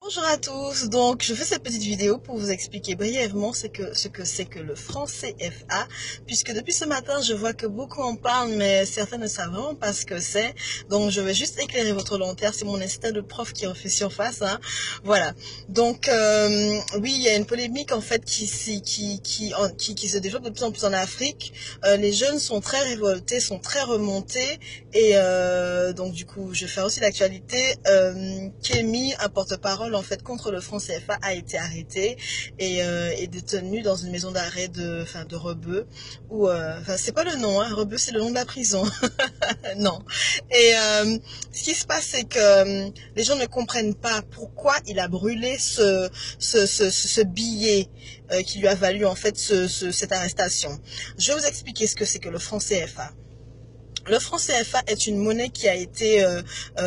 Bonjour à tous, donc je fais cette petite vidéo pour vous expliquer brièvement ce que c'est que le franc CFA, puisque depuis ce matin je vois que beaucoup en parlent mais certains ne savent vraiment pas ce que c'est, donc je vais juste éclairer votre lanterne, c'est mon instinct de prof qui refait surface, hein. Voilà, donc oui, il y a une polémique en fait qui se développe de plus en plus en Afrique. Les jeunes sont très révoltés, sont très remontés et donc du coup je vais faire aussi l'actualité. Kémy, un porte-parole en fait contre le franc CFA, a été arrêté et détenu dans une maison d'arrêt de Rebeu, ou c'est pas le nom, hein, Rebeu c'est le nom de la prison. Non. Et ce qui se passe, c'est que les gens ne comprennent pas pourquoi il a brûlé ce billet qui lui a valu en fait cette arrestation. Je vais vous expliquer ce que c'est que le franc CFA. Le franc CFA est une monnaie qui a été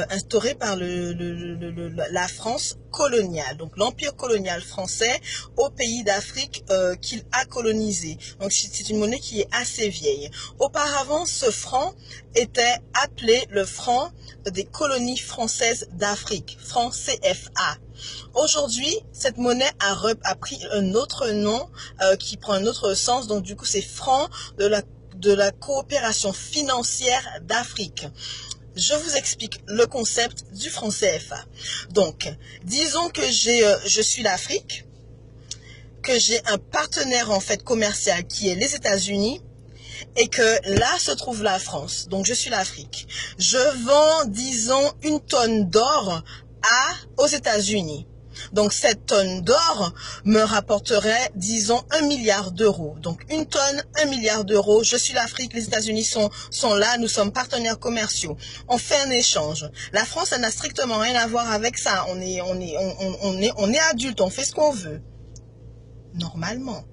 instaurée par la France coloniale, donc l'empire colonial français aux pays d'Afrique qu'il a colonisé. Donc c'est une monnaie qui est assez vieille. Auparavant, ce franc était appelé le franc des colonies françaises d'Afrique, franc CFA. Aujourd'hui, cette monnaie a pris un autre nom qui prend un autre sens, donc du coup c'est franc de la coopération financière d'Afrique. Je vous explique le concept du franc CFA. Donc, disons que je suis l'Afrique, que j'ai un partenaire en fait commercial qui est les États-Unis, et que là se trouve la France. Donc, je suis l'Afrique. Je vends, disons, une tonne d'or aux États-Unis. Donc, cette tonne d'or me rapporterait, disons, 1 milliard d'euros. Donc, une tonne, 1 milliard d'euros. Je suis l'Afrique, les États-Unis sont là, nous sommes partenaires commerciaux. On fait un échange. La France, ça n'a strictement rien à voir avec ça. On est adulte, on fait ce qu'on veut. Normalement.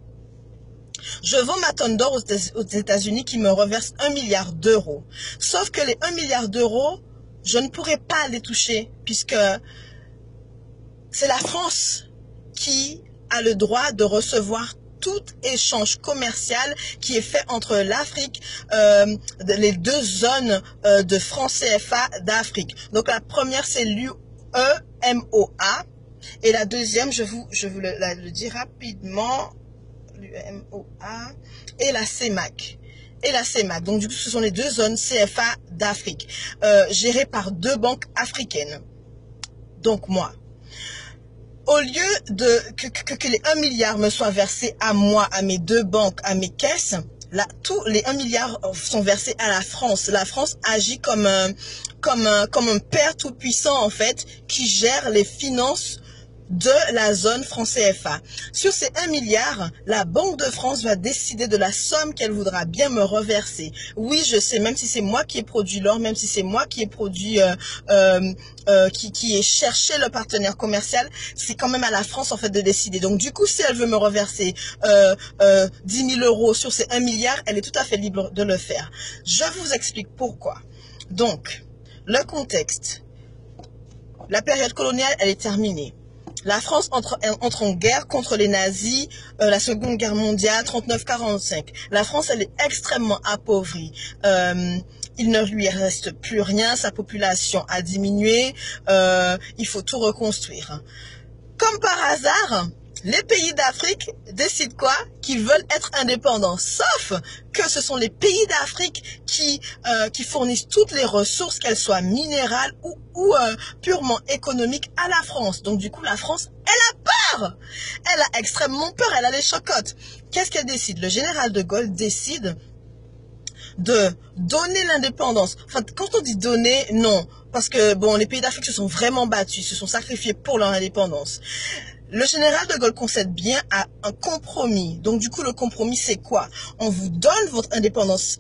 Je vends ma tonne d'or aux États-Unis qui me reverse 1 milliard d'euros. Sauf que les 1 milliard d'euros, je ne pourrais pas les toucher puisque c'est la France qui a le droit de recevoir tout échange commercial qui est fait entre l'Afrique, les deux zones de franc CFA d'Afrique. Donc la première c'est l'UEMOA et la deuxième, je vous le dis rapidement, l'UEMOA et la CEMAC. Donc du coup ce sont les deux zones CFA d'Afrique, gérées par deux banques africaines. Donc moi, au lieu que les 1 milliard me soient versés à moi, à mes deux banques, à mes caisses, là, tous les 1 milliard sont versés à la France. La France agit comme un père tout puissant, en fait, qui gère les finances de la zone franc CFA. Sur ces 1 milliard, la Banque de France va décider de la somme qu'elle voudra bien me reverser. Oui, je sais, même si c'est moi qui ai produit l'or, même si c'est moi qui ai produit, qui ai cherché le partenaire commercial, c'est quand même à la France en fait de décider. Donc du coup, si elle veut me reverser 10 000 euros sur ces 1 milliard, elle est tout à fait libre de le faire. Je vous explique pourquoi. Donc, le contexte. La période coloniale, elle est terminée. La France entre en guerre contre les nazis, la Seconde Guerre mondiale, 39-45. La France, elle est extrêmement appauvrie. Il ne lui reste plus rien, sa population a diminué, il faut tout reconstruire. Comme par hasard, les pays d'Afrique décident quoi? Qu'ils veulent être indépendants. Sauf que ce sont les pays d'Afrique qui fournissent toutes les ressources, qu'elles soient minérales ou purement économiques, à la France. Donc du coup, la France, elle a peur. Elle a extrêmement peur, elle a les chocottes. Qu'est-ce qu'elle décide? Le général de Gaulle décide de donner l'indépendance. Enfin, quand on dit donner, non. Parce que, bon, les pays d'Afrique se sont vraiment battus, se sont sacrifiés pour leur indépendance. Le général de Gaulle concède bien à un compromis. Donc, du coup, le compromis, c'est quoi? On vous donne votre indépendance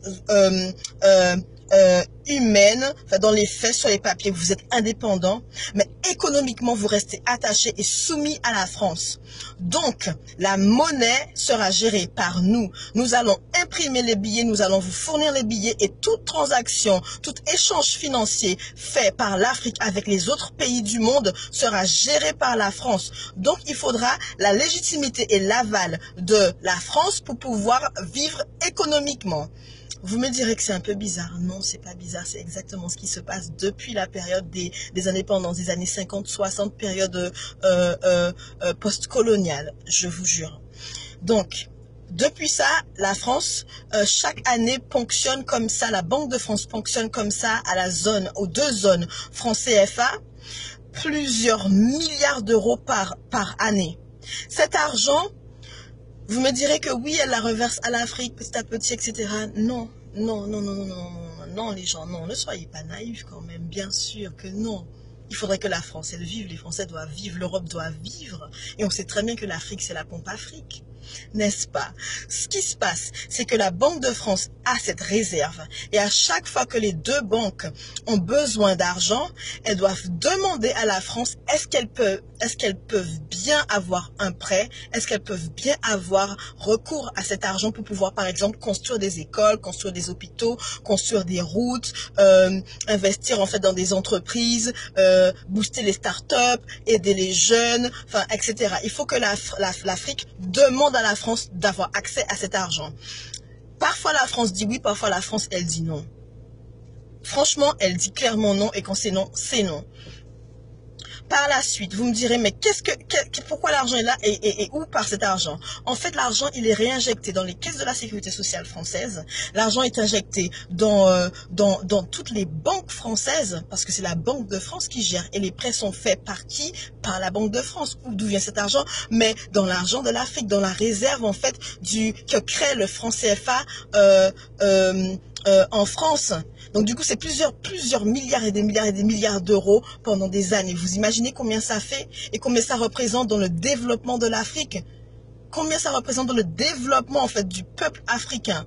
humaine, enfin, dans les faits, sur les papiers, vous êtes indépendant, mais économiquement, vous restez attaché et soumis à la France. Donc, la monnaie sera gérée par nous. Nous allons imprimer les billets, nous allons vous fournir les billets et toute transaction, tout échange financier fait par l'Afrique avec les autres pays du monde sera géré par la France. Donc, il faudra la légitimité et l'aval de la France pour pouvoir vivre économiquement. Vous me direz que c'est un peu bizarre. Non, c'est pas bizarre. C'est exactement ce qui se passe depuis la période des indépendances, des années 50, 60, période post-coloniale, je vous jure. Donc, depuis ça, la France, chaque année ponctionne comme ça, la Banque de France ponctionne comme ça à la zone, aux deux zones, francs CFA, plusieurs milliards d'euros par année. Cet argent, vous me direz que oui, elle la reverse à l'Afrique petit à petit, etc. Non, non, non, non, non, non, non, les gens, non, ne soyez pas naïfs quand même, bien sûr que non. Il faudrait que la France, elle vive, les Français doivent vivre, l'Europe doit vivre. Et on sait très bien que l'Afrique, c'est la pompe Afrique. N'est-ce pas? Ce qui se passe, c'est que la Banque de France a cette réserve. Et à chaque fois que les deux banques ont besoin d'argent, elles doivent demander à la France, est-ce qu'elles peuvent bien avoir un prêt? Est-ce qu'elles peuvent bien avoir recours à cet argent pour pouvoir, par exemple, construire des écoles, construire des hôpitaux, construire des routes, investir en fait dans des entreprises, booster les startups, aider les jeunes, enfin, etc. Il faut que l'Afrique demande à la France d'avoir accès à cet argent. Parfois la France dit oui, parfois la France elle dit non. Franchement, elle dit clairement non, et quand c'est non, c'est non. Par la suite, vous me direz, mais pourquoi l'argent est là et où part cet argent? En fait, l'argent, il est réinjecté dans les caisses de la sécurité sociale française. L'argent est injecté dans toutes les banques françaises, parce que c'est la Banque de France qui gère. Et les prêts sont faits par qui? Par la Banque de France. D'où vient cet argent? Mais dans l'argent de l'Afrique, dans la réserve, en fait, que crée le franc CFA en France. Donc du coup, c'est plusieurs milliards et des milliards d'euros pendant des années. Vous imaginez combien ça fait et combien ça représente dans le développement de l'Afrique? Combien ça représente dans le développement en fait du peuple africain?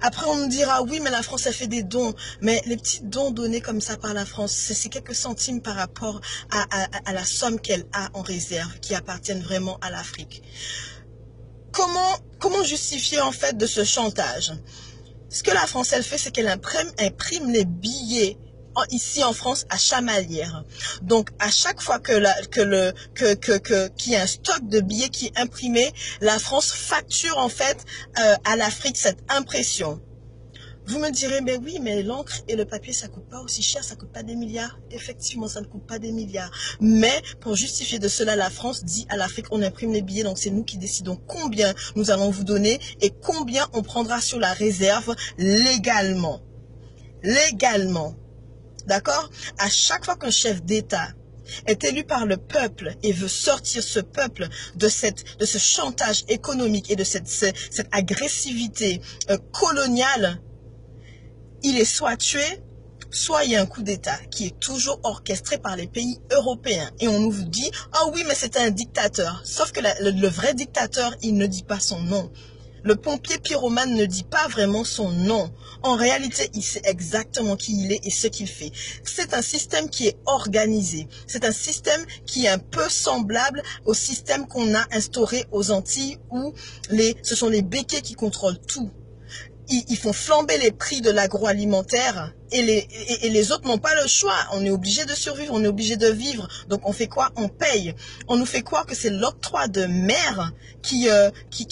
Après, on nous dira, oui, mais la France a fait des dons. Mais les petits dons donnés comme ça par la France, c'est quelques centimes par rapport à la somme qu'elle a en réserve, qui appartiennent vraiment à l'Afrique. Comment justifier en fait de ce chantage? Ce que la France, elle fait, c'est qu'elle imprime les billets ici en France à chamalière. Donc, à chaque fois qu'il y a un stock de billets qui est imprimé, la France facture en fait à l'Afrique cette impression. Vous me direz, mais oui, mais l'encre et le papier, ça coûte pas aussi cher, ça coûte pas des milliards. Effectivement, ça ne coûte pas des milliards. Mais pour justifier de cela, la France dit à l'Afrique, on imprime les billets, donc c'est nous qui décidons combien nous allons vous donner et combien on prendra sur la réserve légalement. Légalement. D'accord? À chaque fois qu'un chef d'État est élu par le peuple et veut sortir ce peuple de ce chantage économique et de cette agressivité coloniale, il est soit tué, soit il y a un coup d'État qui est toujours orchestré par les pays européens. Et on nous dit, ah oui, mais c'est un dictateur. Sauf que le vrai dictateur, il ne dit pas son nom. Le pompier pyromane ne dit pas vraiment son nom. En réalité, il sait exactement qui il est et ce qu'il fait. C'est un système qui est organisé. C'est un système qui est un peu semblable au système qu'on a instauré aux Antilles où ce sont les béquets qui contrôlent tout. Ils font flamber les prix de l'agroalimentaire et les autres n'ont pas le choix. On est obligé de survivre, on est obligé de vivre. Donc on fait quoi? On paye. On nous fait croire que c'est l'octroi de mer qui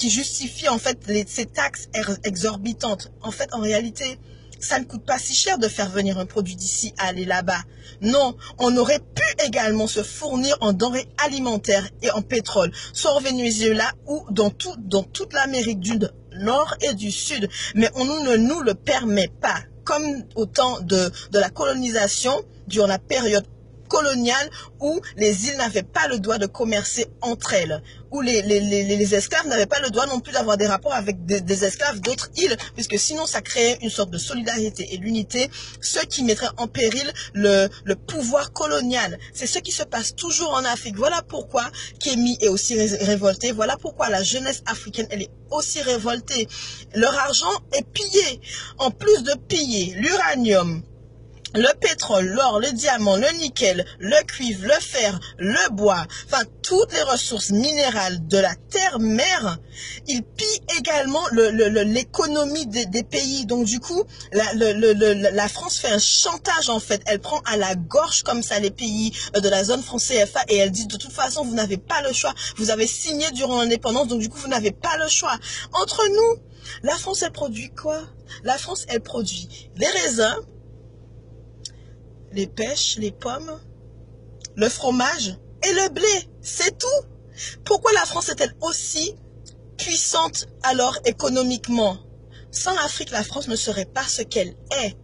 justifie en fait ces taxes exorbitantes. En fait, en réalité, ça ne coûte pas si cher de faire venir un produit d'ici à aller là-bas. Non, on aurait pu également se fournir en denrées alimentaires et en pétrole, soit au Venezuela ou dans toute l'Amérique du Nord et du Sud. Mais on ne nous le permet pas. Comme au temps de la colonisation, durant la période coloniale où les îles n'avaient pas le droit de commercer entre elles, où les esclaves n'avaient pas le droit non plus d'avoir des rapports avec des esclaves d'autres îles, puisque sinon ça créait une sorte de solidarité et l'unité, ce qui mettrait en péril le pouvoir colonial. C'est ce qui se passe toujours en Afrique. Voilà pourquoi Kémy est aussi révolté, voilà pourquoi la jeunesse africaine, elle est aussi révoltée. Leur argent est pillé. En plus de piller l'uranium, le pétrole, l'or, le diamant, le nickel, le cuivre, le fer, le bois, enfin toutes les ressources minérales de la terre-mer, ils pillent également l'économie des pays. Donc du coup, la France fait un chantage en fait. Elle prend à la gorge comme ça les pays de la zone franc CFA et elle dit de toute façon vous n'avez pas le choix. Vous avez signé durant l'indépendance, donc du coup vous n'avez pas le choix. Entre nous, La France, elle produit quoi? La France, elle produit les raisins, les pêches, les pommes, le fromage et le blé. C'est tout. Pourquoi la France est-elle aussi puissante alors économiquement? Sans l'Afrique, la France ne serait pas ce qu'elle est.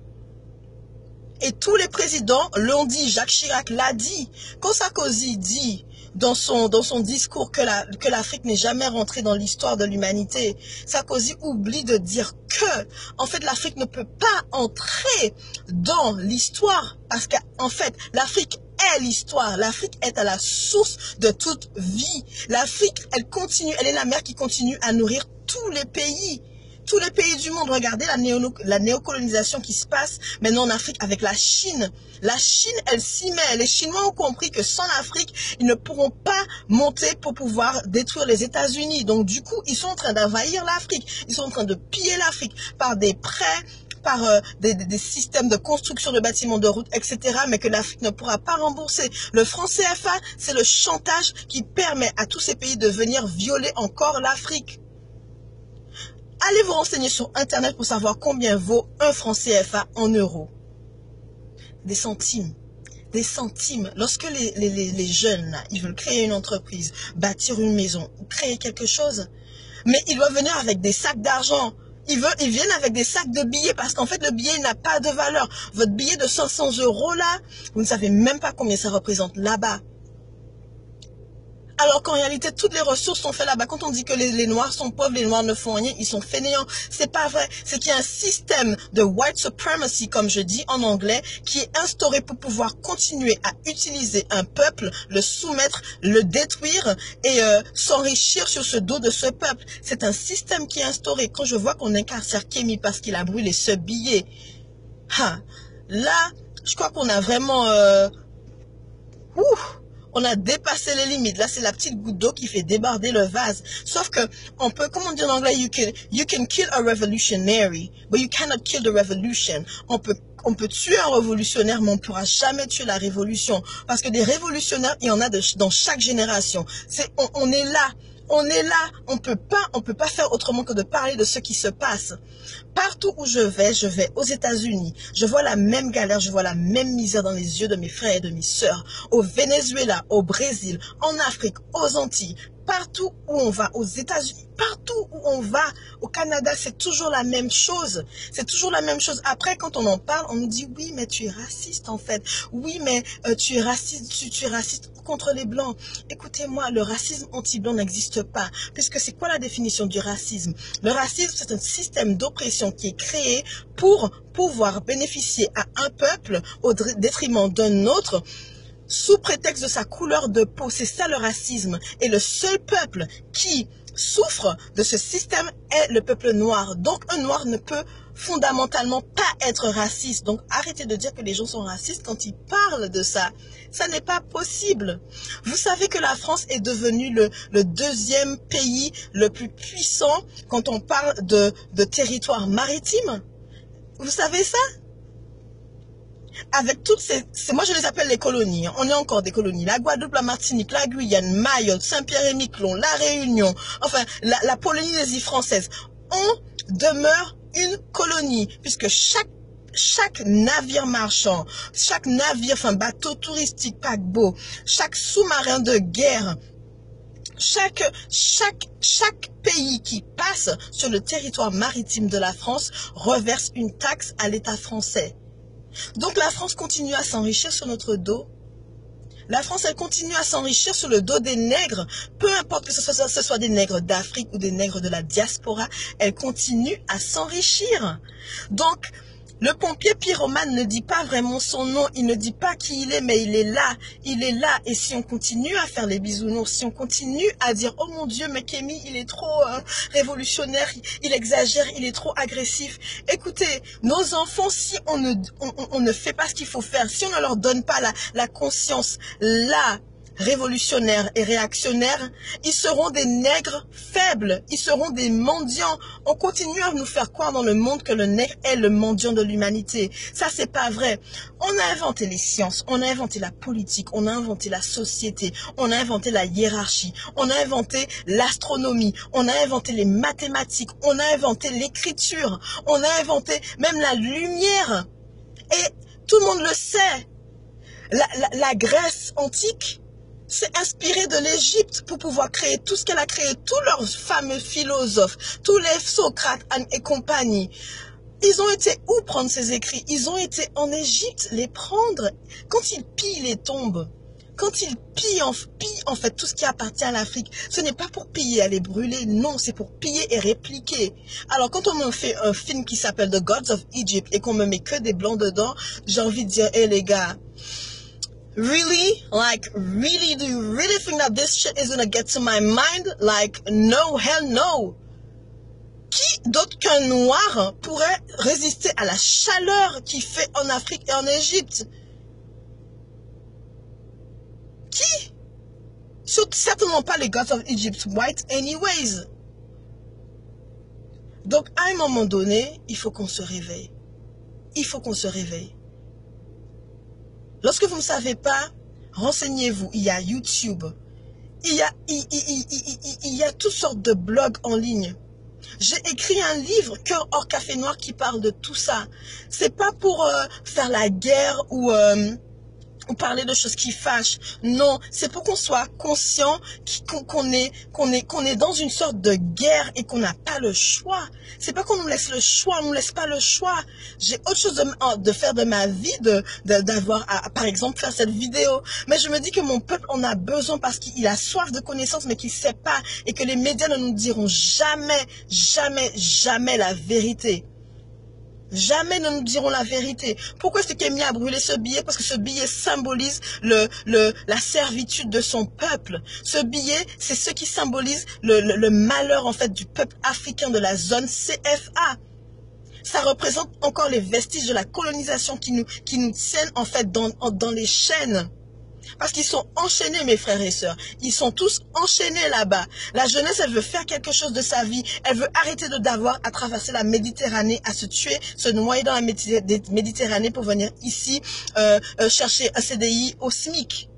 Et tous les présidents l'ont dit. Jacques Chirac l'a dit. Quand Sarkozy dit dans son discours que l'Afrique n'est jamais rentrée dans l'histoire de l'humanité, Sarkozy oublie de dire que, en fait, l'Afrique ne peut pas entrer dans l'histoire parce qu'en fait, l'Afrique est l'histoire. L'Afrique est à la source de toute vie. L'Afrique, elle continue, elle est la mer qui continue à nourrir tous les pays. Tous les pays du monde, regardez la néocolonisation qui se passe maintenant en Afrique avec la Chine. La Chine, elle s'y met. Les Chinois ont compris que sans l'Afrique, ils ne pourront pas monter pour pouvoir détruire les États-Unis. Donc du coup, ils sont en train d'envahir l'Afrique. Ils sont en train de piller l'Afrique par des prêts, par des systèmes de construction de bâtiments de routes, etc., mais que l'Afrique ne pourra pas rembourser. Le franc CFA, c'est le chantage qui permet à tous ces pays de venir violer encore l'Afrique. Allez vous renseigner sur Internet pour savoir combien vaut un franc CFA en euros. Des centimes. Des centimes. Lorsque les jeunes, là, ils veulent créer une entreprise, bâtir une maison, créer quelque chose, mais ils doivent venir avec des sacs d'argent. Ils viennent avec des sacs de billets parce qu'en fait, le billet n'a pas de valeur. Votre billet de 500 € là, vous ne savez même pas combien ça représente là-bas. Alors qu'en réalité, toutes les ressources sont faites là-bas. Quand on dit que les Noirs sont pauvres, les Noirs ne font rien, ils sont fainéants. C'est pas vrai. C'est qu'il y a un système de white supremacy, comme je dis en anglais, qui est instauré pour pouvoir continuer à utiliser un peuple, le soumettre, le détruire et s'enrichir sur ce dos de ce peuple. C'est un système qui est instauré. Quand je vois qu'on incarcère Kémy parce qu'il a brûlé ce billet, là, je crois qu'on a vraiment... on a dépassé les limites. Là, c'est la petite goutte d'eau qui fait déborder le vase. Sauf que, on peut, comme on dit en anglais, you can kill a revolutionary, but you cannot kill the revolution. On peut tuer un révolutionnaire, mais on ne pourra jamais tuer la révolution. Parce que des révolutionnaires, il y en a dans chaque génération. On est là. On est là, on peut pas faire autrement que de parler de ce qui se passe. Partout où je vais aux États-Unis, je vois la même galère, je vois la même misère dans les yeux de mes frères et de mes sœurs. Au Venezuela, au Brésil, en Afrique, aux Antilles, partout où on va, aux États-Unis, partout où on va, au Canada, c'est toujours la même chose. C'est toujours la même chose. Après, quand on en parle, on nous dit, oui, mais tu es raciste en fait. Oui, mais tu es raciste contre les Blancs. Écoutez-moi, le racisme anti-blanc n'existe pas. Puisque c'est quoi la définition du racisme? Le racisme, c'est un système d'oppression qui est créé pour pouvoir bénéficier à un peuple au détriment d'un autre, sous prétexte de sa couleur de peau. C'est ça le racisme. Et le seul peuple qui souffre de ce système est le peuple noir. Donc un noir ne peut fondamentalement pas être raciste. Donc arrêtez de dire que les gens sont racistes quand ils parlent de ça. Ça n'est pas possible. Vous savez que la France est devenue le deuxième pays le plus puissant quand on parle de territoire maritime. Vous savez ça? Avec toutes moi je les appelle les colonies, on est encore des colonies, la Guadeloupe, la Martinique, la Guyane, Mayotte, Saint-Pierre-et-Miquelon, la Réunion, enfin la Polynésie française, on demeure une colonie, puisque chaque navire marchand, chaque navire, enfin bateau touristique, paquebot, chaque sous-marin de guerre, chaque pays qui passe sur le territoire maritime de la France reverse une taxe à l'État français. Donc la France continue à s'enrichir sur notre dos. La France, elle continue à s'enrichir sur le dos des nègres. Peu importe que ce soit des nègres d'Afrique ou des nègres de la diaspora, elle continue à s'enrichir. Donc, le pompier pyromane ne dit pas vraiment son nom, il ne dit pas qui il est, mais il est là. Il est là. Et si on continue à faire les bisounours, si on continue à dire « Oh mon Dieu, mais Kémy, il est trop révolutionnaire, il exagère, il est trop agressif. » Écoutez, nos enfants, si on ne fait pas ce qu'il faut faire, si on ne leur donne pas la conscience, révolutionnaires et réactionnaires, ils seront des nègres faibles, ils seront des mendiants. On continue à nous faire croire dans le monde que le nègre est le mendiant de l'humanité. Ça, c'est pas vrai. On a inventé les sciences, on a inventé la politique, on a inventé la société, on a inventé la hiérarchie, on a inventé l'astronomie, on a inventé les mathématiques, on a inventé l'écriture, on a inventé même la lumière. Et tout le monde le sait. La Grèce antique s'est inspirée de l'Égypte pour pouvoir créer tout ce qu'elle a créé, tous leurs fameux philosophes, tous les Socrates et compagnie. Ils ont été où prendre ces écrits? Ils ont été en Égypte les prendre. Quand ils pillent les tombes, quand ils pillent en fait tout ce qui appartient à l'Afrique, ce n'est pas pour piller et les brûler, non, c'est pour piller et répliquer. Alors quand on me fait un film qui s'appelle The Gods of Egypt et qu'on me met que des blancs dedans, j'ai envie de dire, hey les gars, really? Like, really? Do you really think that this shit is gonna get to my mind? Like, no, hell no. Qui d'autre qu'un noir pourrait résister à la chaleur qu'il fait en Afrique et en Égypte? Qui? Certainement pas les gods of Egypt white anyways. Donc, à un moment donné, il faut qu'on se réveille. Il faut qu'on se réveille. Lorsque vous ne savez pas, renseignez-vous. Il y a YouTube. Il y a toutes sortes de blogs en ligne. J'ai écrit un livre, Cœur hors café noir, qui parle de tout ça. C'est pas pour faire la guerre ou parler de choses qui fâchent. Non, c'est pour qu'on soit conscient qu'on est dans une sorte de guerre et qu'on n'a pas le choix. C'est pas qu'on nous laisse le choix, on nous laisse pas le choix. J'ai autre chose de faire de ma vie, d'avoir par exemple faire cette vidéo. Mais je me dis que mon peuple en a besoin parce qu'il a soif de connaissances mais qu'il sait pas et que les médias ne nous diront jamais, jamais, jamais la vérité. Jamais ne nous diront la vérité. Pourquoi est-ce que Kémy a brûlé ce billet? Parce que ce billet symbolise la servitude de son peuple. Ce billet, c'est ce qui symbolise le malheur en fait du peuple africain de la zone CFA. Ça représente encore les vestiges de la colonisation qui nous tiennent en fait dans les chaînes. Parce qu'ils sont enchaînés, mes frères et sœurs. Ils sont tous enchaînés là-bas. La jeunesse, elle veut faire quelque chose de sa vie. Elle veut arrêter d'avoir à traverser la Méditerranée, à se tuer, se noyer dans la Méditerranée pour venir ici chercher un CDI au SMIC.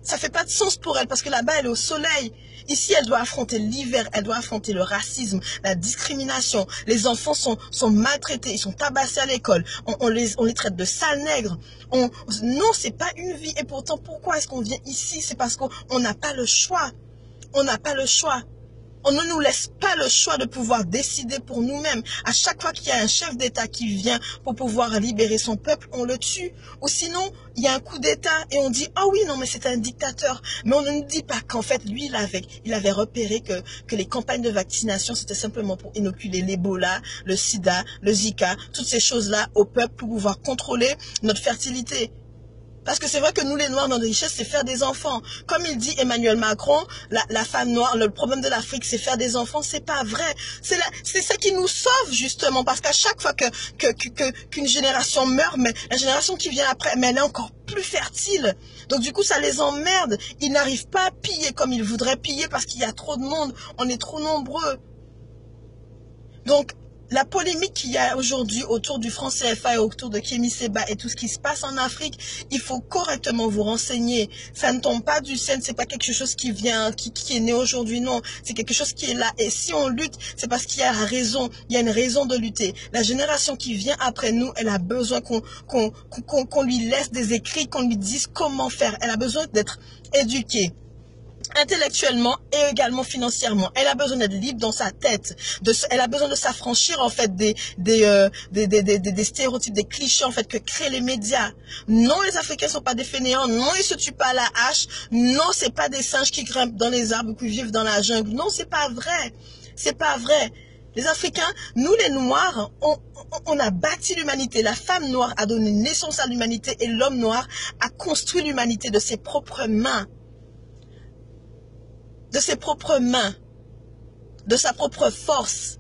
Ça fait pas de sens pour elle parce que là-bas, elle est au soleil. Ici, elle doit affronter l'hiver, elle doit affronter le racisme, la discrimination. Les enfants sont maltraités, ils sont tabassés à l'école. On les traite de sales nègres. Non, c'est pas une vie. Et pourtant, pourquoi est-ce qu'on vient ici? C'est parce qu'on n'a pas le choix. On n'a pas le choix. On ne nous laisse pas le choix de pouvoir décider pour nous-mêmes. À chaque fois qu'il y a un chef d'État qui vient pour pouvoir libérer son peuple, on le tue. Ou sinon, il y a un coup d'État et on dit « Ah oui, non, mais c'est un dictateur ». Mais on ne nous dit pas qu'en fait, lui, il avait repéré que les campagnes de vaccination, c'était simplement pour inoculer l'Ebola, le sida, le Zika, toutes ces choses-là au peuple pour pouvoir contrôler notre fertilité. Parce que c'est vrai que nous, les Noirs, notre richesse, c'est faire des enfants. Comme il dit Emmanuel Macron, la femme noire, le problème de l'Afrique, c'est faire des enfants. C'est pas vrai. C'est ça qui nous sauve, justement. Parce qu'à chaque fois qu'une génération meurt, mais la génération qui vient après, mais elle est encore plus fertile. Donc, du coup, ça les emmerde. Ils n'arrivent pas à piller comme ils voudraient piller parce qu'il y a trop de monde. On est trop nombreux. Donc, la polémique qu'il y a aujourd'hui autour du franc CFA et autour de Kémy Séba et tout ce qui se passe en Afrique, il faut correctement vous renseigner. Ça ne tombe pas du ciel, c'est pas quelque chose qui vient, qui est né aujourd'hui, non. C'est quelque chose qui est là. Et si on lutte, c'est parce qu'il y a raison, il y a une raison de lutter. La génération qui vient après nous, elle a besoin qu'on lui laisse des écrits, qu'on lui dise comment faire. Elle a besoin d'être éduquée. Intellectuellement et également financièrement. Elle a besoin d'être libre dans sa tête. Elle a besoin de s'affranchir en fait des stéréotypes, des clichés en fait que créent les médias. Non, les Africains sont pas des fainéants. Non, ils se tuent pas à la hache. Non, c'est pas des singes qui grimpent dans les arbres ou qui vivent dans la jungle. Non, c'est pas vrai. C'est pas vrai. Les Africains, nous les Noirs, on a bâti l'humanité. La femme noire a donné naissance à l'humanité et l'homme noir a construit l'humanité de ses propres mains. De ses propres mains, de sa propre force.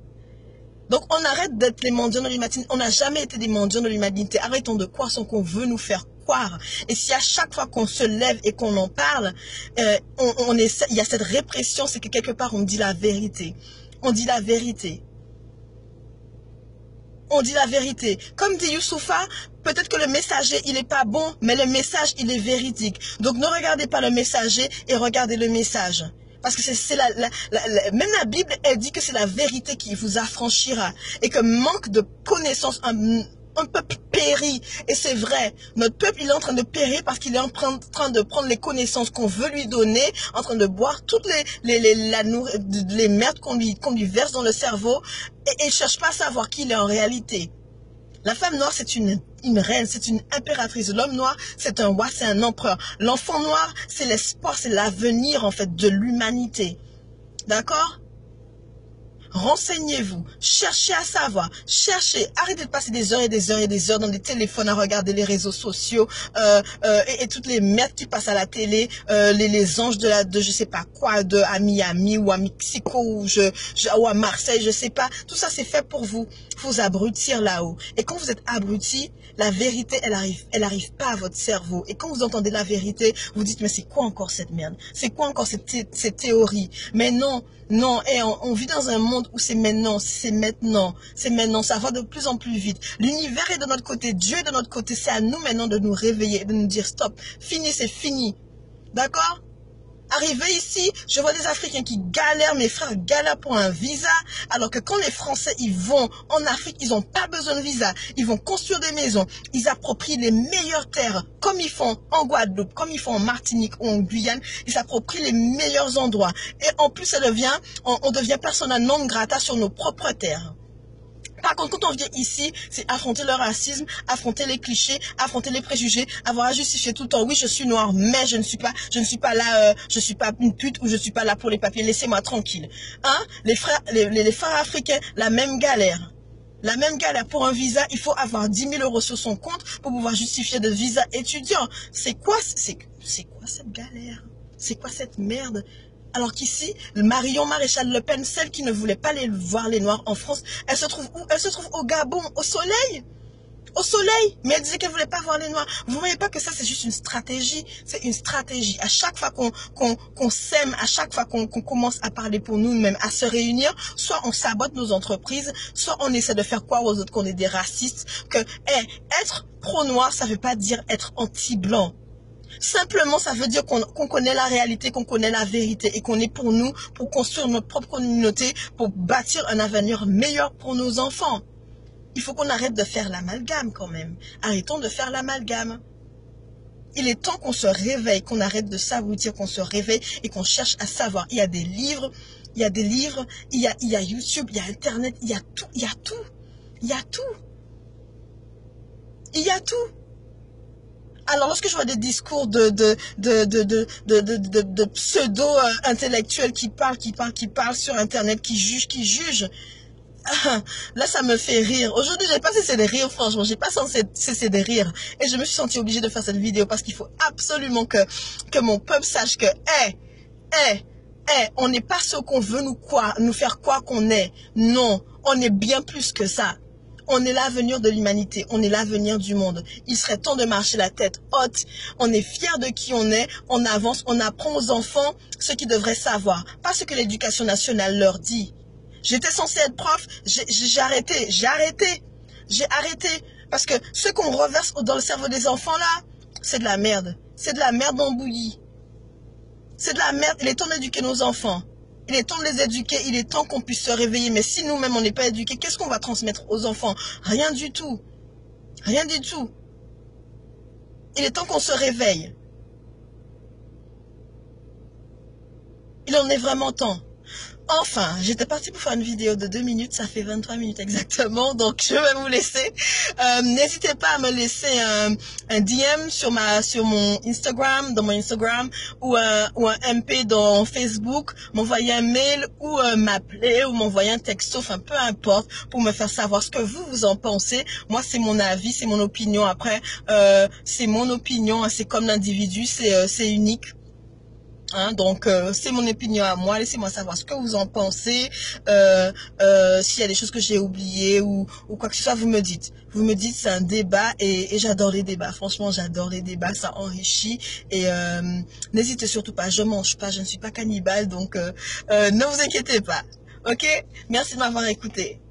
Donc on arrête d'être les mendiants de l'humanité. On n'a jamais été des mendiants de l'humanité. Arrêtons de croire ce qu'on veut nous faire croire. Et si à chaque fois qu'on se lève et qu'on en parle, il y a cette répression, c'est que quelque part on dit la vérité. On dit la vérité. On dit la vérité. Comme dit Youssoufa, peut-être que le messager, il n'est pas bon, mais le message, il est véridique. Donc, ne regardez pas le messager et regardez le message. Parce que c'est même la Bible, elle dit que c'est la vérité qui vous affranchira. Et que manque de connaissances, un peuple périt. Et c'est vrai, notre peuple, il est en train de périr parce qu'il est en train de prendre les connaissances qu'on veut lui donner, en train de boire toutes les merdes qu'on lui verse dans le cerveau, et il ne cherche pas à savoir qui il est en réalité. La femme noire, c'est une reine, c'est une impératrice. L'homme noir, c'est un roi, c'est un empereur. L'enfant noir, c'est l'espoir, c'est l'avenir, en fait, de l'humanité. D'accord ? Renseignez-vous, cherchez à savoir, cherchez, arrêtez de passer des heures et des heures et des heures dans des téléphones à regarder les réseaux sociaux et toutes les merdes qui passent à la télé, les anges de je sais pas quoi, à Miami ou à Mexico ou à Marseille, je sais pas. Tout ça c'est fait pour vous abrutir là-haut. Et quand vous êtes abruti, la vérité elle arrive pas à votre cerveau. Et quand vous entendez la vérité, vous dites mais c'est quoi encore cette merde? C'est quoi encore cette théorie? Mais non. Non, et on vit dans un monde où c'est maintenant, ça va de plus en plus vite. L'univers est de notre côté, Dieu est de notre côté, c'est à nous maintenant de nous réveiller, de nous dire stop, fini, c'est fini. D'accord? Arrivé ici, je vois des Africains qui galèrent, mes frères galèrent pour un visa, alors que quand les Français, ils vont en Afrique, ils n'ont pas besoin de visa. Ils vont construire des maisons, ils approprient les meilleures terres, comme ils font en Guadeloupe, comme ils font en Martinique ou en Guyane, ils s'approprient les meilleurs endroits. Et en plus, on devient persona non grata sur nos propres terres. Par contre, quand on vient ici, c'est affronter le racisme, affronter les clichés, affronter les préjugés, avoir à justifier tout le temps. Oui, je suis noire, mais je ne suis pas là, je suis pas une pute ou je suis pas là pour les papiers. Laissez-moi tranquille. Hein? Les frères africains, la même galère. La même galère pour un visa, il faut avoir 10 000 € sur son compte pour pouvoir justifier de visa étudiant. C'est quoi cette galère? C'est quoi cette merde? Alors qu'ici, Marion Maréchal Le Pen, celle qui ne voulait pas voir les Noirs en France, elle se trouve où? Elle se trouve au Gabon, au soleil. Au soleil. Mais elle disait qu'elle ne voulait pas voir les Noirs. Vous ne voyez pas que ça, c'est juste une stratégie? C'est une stratégie. À chaque fois qu'on s'aime, à chaque fois qu'on commence à parler pour nous-mêmes, à se réunir, soit on sabote nos entreprises, soit on essaie de faire croire aux autres qu'on est des racistes, que être pro-noir, ça ne veut pas dire être anti-blanc. Simplement, ça veut dire qu'on connaît la réalité, qu'on connaît la vérité et qu'on est pour nous, pour construire notre propre communauté, pour bâtir un avenir meilleur pour nos enfants. Il faut qu'on arrête de faire l'amalgame quand même. Arrêtons de faire l'amalgame. Il est temps qu'on se réveille, qu'on arrête de s'abrutir, qu'on se réveille et qu'on cherche à savoir. Il y a des livres, il y a YouTube, il y a Internet, il y a tout, il y a tout. Il y a tout. Il y a tout. Alors, lorsque je vois des discours de pseudo-intellectuels qui parlent sur Internet, qui jugent, là, ça me fait rire. Aujourd'hui, j'ai pas cessé de rire, franchement. J'ai pas cessé de rire. Et je me suis sentie obligée de faire cette vidéo parce qu'il faut absolument que mon peuple sache que, on n'est pas ce qu'on veut nous faire croire qu'on est. Non, on est bien plus que ça. On est l'avenir de l'humanité, on est l'avenir du monde. Il serait temps de marcher la tête haute. On est fiers de qui on est, on avance, on apprend aux enfants ce qu'ils devraient savoir. Pas ce que l'éducation nationale leur dit. J'étais censée être prof, j'ai arrêté. Parce que ce qu'on reverse dans le cerveau des enfants là, c'est de la merde. C'est de la merde en bouillie. C'est de la merde, il est temps d'éduquer nos enfants. Il est temps de les éduquer, il est temps qu'on puisse se réveiller. Mais si nous-mêmes, on n'est pas éduqués, qu'est-ce qu'on va transmettre aux enfants? Rien du tout. Rien du tout. Il est temps qu'on se réveille. Il en est vraiment temps. Enfin, j'étais partie pour faire une vidéo de 2 minutes, ça fait 23 minutes exactement, donc je vais vous laisser. N'hésitez pas à me laisser un DM sur mon Instagram, dans mon Instagram, ou un MP dans Facebook, m'envoyer un mail, ou m'appeler, ou m'envoyer un texto, enfin peu importe, pour me faire savoir ce que vous en pensez. Moi, c'est mon avis, c'est mon opinion. Après, c'est mon opinion, c'est comme l'individu, c'est unique. Hein, donc, c'est mon opinion à moi. Laissez-moi savoir ce que vous en pensez. S'il y a des choses que j'ai oubliées ou quoi que ce soit, vous me dites. Vous me dites, c'est un débat et j'adore les débats. Franchement, j'adore les débats. Ça enrichit. Et n'hésitez surtout pas. Je mange pas. Je ne suis pas cannibale. Donc, ne vous inquiétez pas. Ok? Merci de m'avoir écouté.